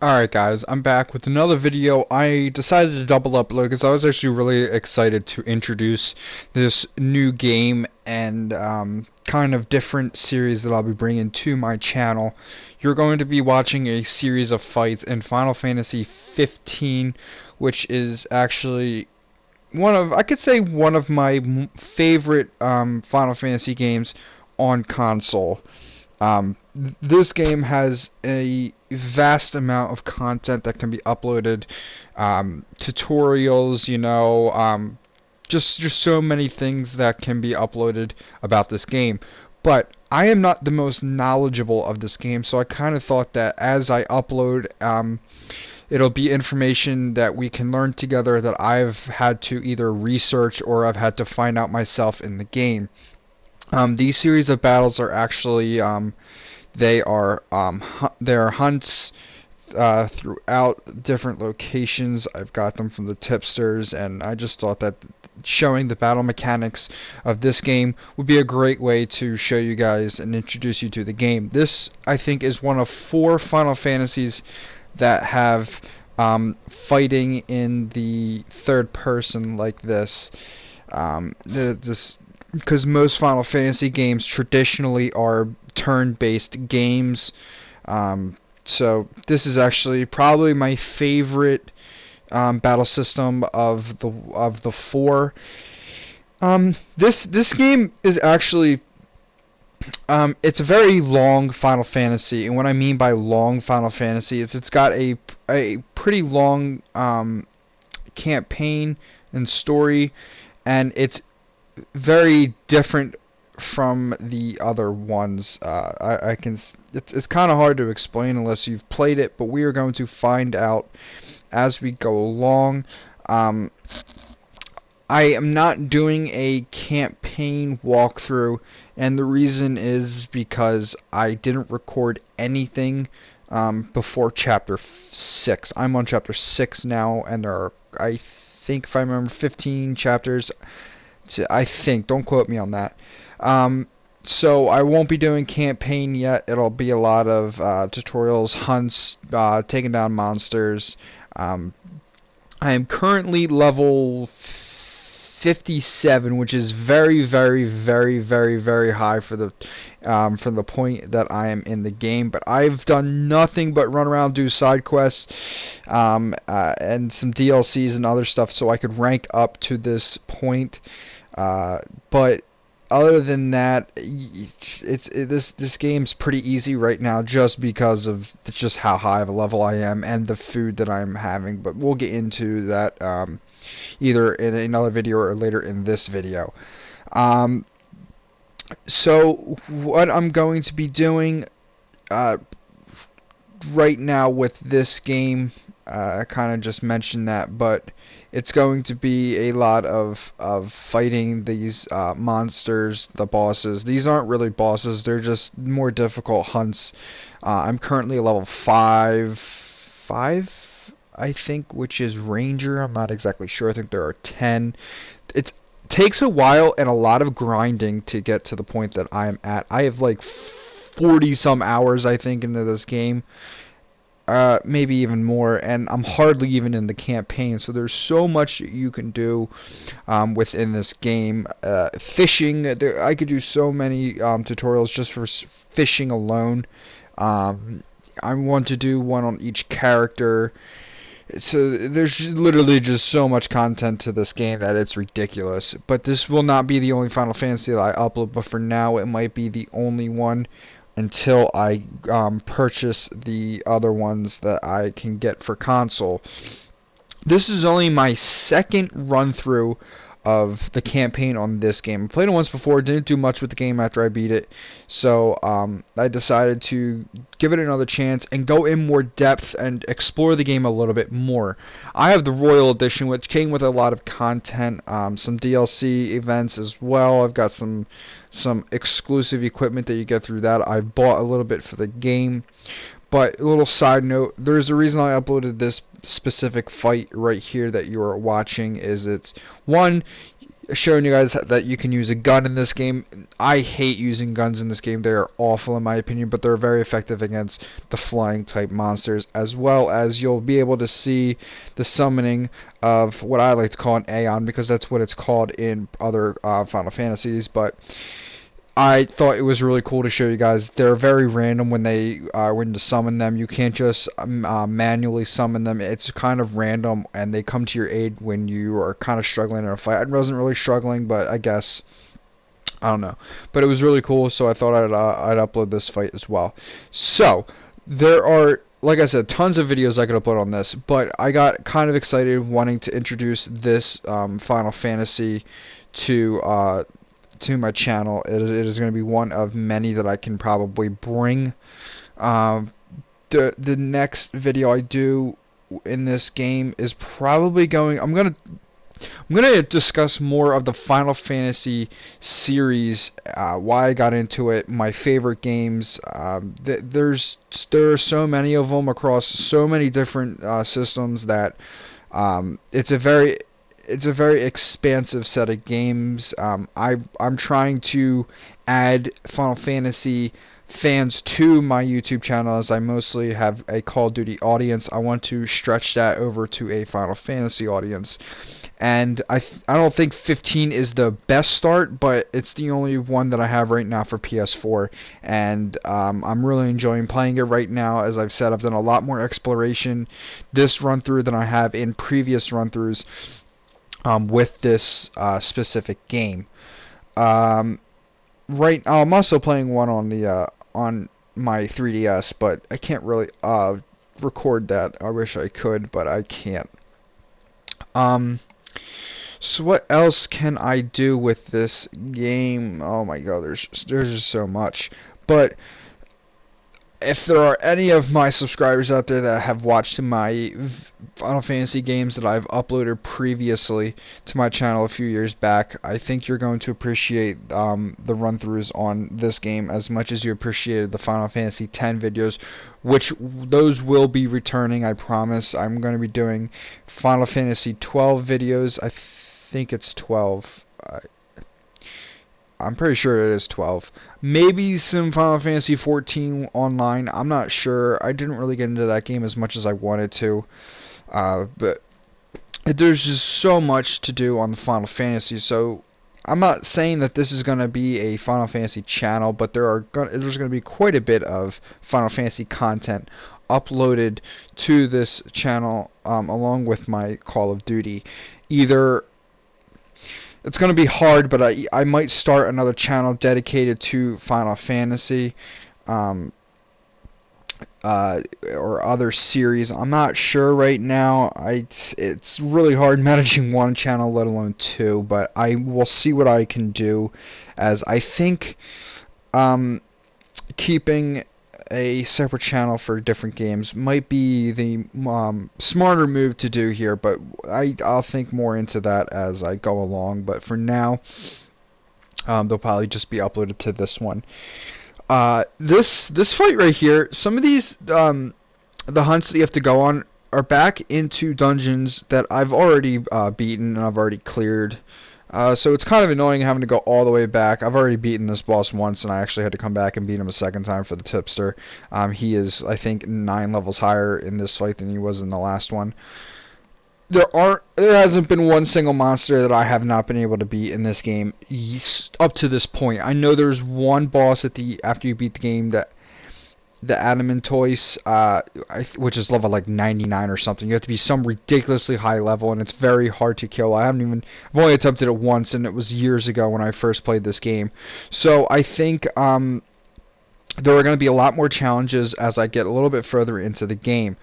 Alright guys, I'm back with another video. I decided to double upload because I was actually really excited to introduce this new game and kind of different series that I'll be bringing to my channel. You're going to be watching a series of fights in Final Fantasy 15, which is actually I could say one of my favorite Final Fantasy games on console. This game has a vast amount of content that can be uploaded, tutorials, just so many things that can be uploaded about this game. But I am not the most knowledgeable of this game, so I kind of thought that as I upload, it'll be information that we can learn together that I've had to either research or I've had to find out myself in the game. These series of battles are actually there are hunts throughout different locations. I've got them from the tipsters, and I just thought that showing the battle mechanics of this game would be a great way to show you guys and introduce you to the game. This, I think, is one of 4 Final Fantasies that have fighting in the third person like this. This because most Final Fantasy games traditionally are turn-based games. So this is actually probably my favorite battle system of the 4. This game is actually it's a very long Final Fantasy, and what I mean by long Final Fantasy is it's got a pretty long campaign and story, and it's very different from the other ones. I can. It's kind of hard to explain unless you've played it, but we are going to find out as we go along. Um, I am not doing a campaign walkthrough, and the reason is because I didn't record anything before Chapter 6. I'm on Chapter 6 now, and there are, I think, if I remember, 15 chapters. I think. Don't quote me on that. So I won't be doing campaign yet. It'll be a lot of tutorials, hunts, taking down monsters. Um, I am currently level 57, which is very, very, very, very, very high for the point that I am in the game. But I've done nothing but run around, do side quests, and some DLCs and other stuff, so I could rank up to this point. But other than that, this game's pretty easy right now, just because of just how high of a level I am and the food that I'm having. But we'll get into that either in another video or later in this video. Um, so what I'm going to be doing uh, right now with this game, I kind of just mentioned that, but it's going to be a lot of fighting these monsters, the bosses. These aren't really bosses; they're just more difficult hunts. I'm currently level 5, I think, which is Ranger. I'm not exactly sure. I think there are 10. It takes a while and a lot of grinding to get to the point that I'm at. I have like 40 some hours, I think, into this game, maybe even more, and I'm hardly even in the campaign. So there's so much you can do within this game. Fishing, I could do so many tutorials just for fishing alone. I want to do one on each character. So there's literally just so much content to this game that it's ridiculous. But this will not be the only Final Fantasy that I upload, but for now it might be the only one until I purchase the other ones that I can get for console. This is only my second run through of the campaign on this game. I played it once before, didn't do much with the game after I beat it, so I decided to give it another chance and go in more depth and explore the game a little bit more. I have the Royal Edition, which came with a lot of content, some DLC events as well. I've got some exclusive equipment that you get through that. I bought a little bit for the game. But a little side note, there's a reason I uploaded this specific fight right here that you are watching. Is it's one, showing you guys that you can use a gun in this game. I hate using guns in this game. They are awful in my opinion, but they're very effective against the flying type monsters, as well as you'll be able to see the summoning of what I like to call an Aeon, because that's what it's called in other Final Fantasies. But I thought it was really cool to show you guys. They're very random when to summon them. You can't just manually summon them. It's kind of random, and they come to your aid when you are kind of struggling in a fight. I wasn't really struggling, but I guess I don't know. But it was really cool, so I thought I'd upload this fight as well. So there are, like I said, tons of videos I could upload on this, but I got kind of excited wanting to introduce this Final Fantasy to my channel. It is going to be one of many that I can probably bring. The next video I do in this game is probably I'm gonna discuss more of the Final Fantasy series, why I got into it, my favorite games. There are so many of them across so many different systems that it's a very expansive set of games. I'm trying to add Final Fantasy fans to my YouTube channel, as I mostly have a Call of Duty audience. I want to stretch that over to a Final Fantasy audience. And I don't think 15 is the best start, but it's the only one that I have right now for PS4. And I'm really enjoying playing it right now. As I've said, I've done a lot more exploration this run through than I have in previous run throughs. With this specific game. I'm also playing one on my 3DS, but I can't really record that. I wish I could, but I can't. So what else can I do with this game? Oh my god, there's just so much. But if there are any of my subscribers out there that have watched my Final Fantasy games that I've uploaded previously to my channel a few years back, I think you're going to appreciate the run-throughs on this game as much as you appreciated the Final Fantasy X videos, which those will be returning, I promise. I'm going to be doing Final Fantasy 12 videos. I think it's 12. I'm pretty sure it is 12. Maybe some Final Fantasy 14 online. I'm not sure. I didn't really get into that game as much as I wanted to. But there's just so much to do on the Final Fantasy. So I'm not saying that this is going to be a Final Fantasy channel, but there's going to be quite a bit of Final Fantasy content uploaded to this channel along with my Call of Duty. It's going to be hard, but I might start another channel dedicated to Final Fantasy or other series. I'm not sure right now. It's really hard managing one channel, let alone two, but I will see what I can do, as I think keeping a separate channel for different games might be the smarter move to do here, but I'll think more into that as I go along. But for now, they'll probably just be uploaded to this one. This fight right here, some of these the hunts that you have to go on are back into dungeons that I've already beaten and I've already cleared. So it's kind of annoying having to go all the way back. I've already beaten this boss once, and I actually had to come back and beat him a second time for the tipster. He is, I think, 9 levels higher in this fight than he was in the last one. There hasn't been one single monster that I have not been able to beat in this game up to this point. I know there's one boss after you beat the game, that the Adamantoise, which is level like 99 or something. You have to be some ridiculously high level, and it's very hard to kill. I've only attempted it once, and it was years ago when I first played this game. So I think there are going to be a lot more challenges as I get a little bit further into the game.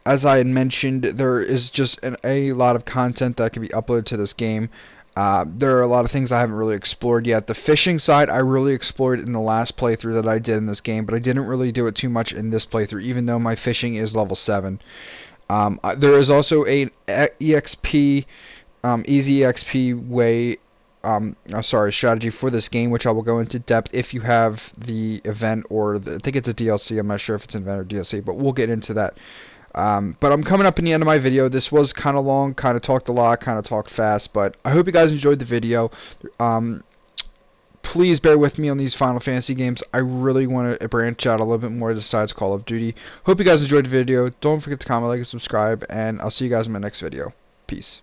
As I had mentioned, there is just a lot of content that can be uploaded to this game. There are a lot of things I haven't really explored yet. The fishing side I really explored in the last playthrough that I did in this game, but I didn't really do it too much in this playthrough, even though my fishing is level 7. There is also a easy EXP way, strategy for this game, which I will go into depth if you have the event, or I think it's a DLC. I'm not sure if it's an event or DLC, but we'll get into that But I'm coming up in the end of my video. This was kind of long, kind of talked a lot, kind of talked fast, but I hope you guys enjoyed the video. Please bear with me on these Final Fantasy games. I really want to branch out a little bit more besides Call of Duty. Hope you guys enjoyed the video. Don't forget to comment, like, and subscribe, and I'll see you guys in my next video. Peace.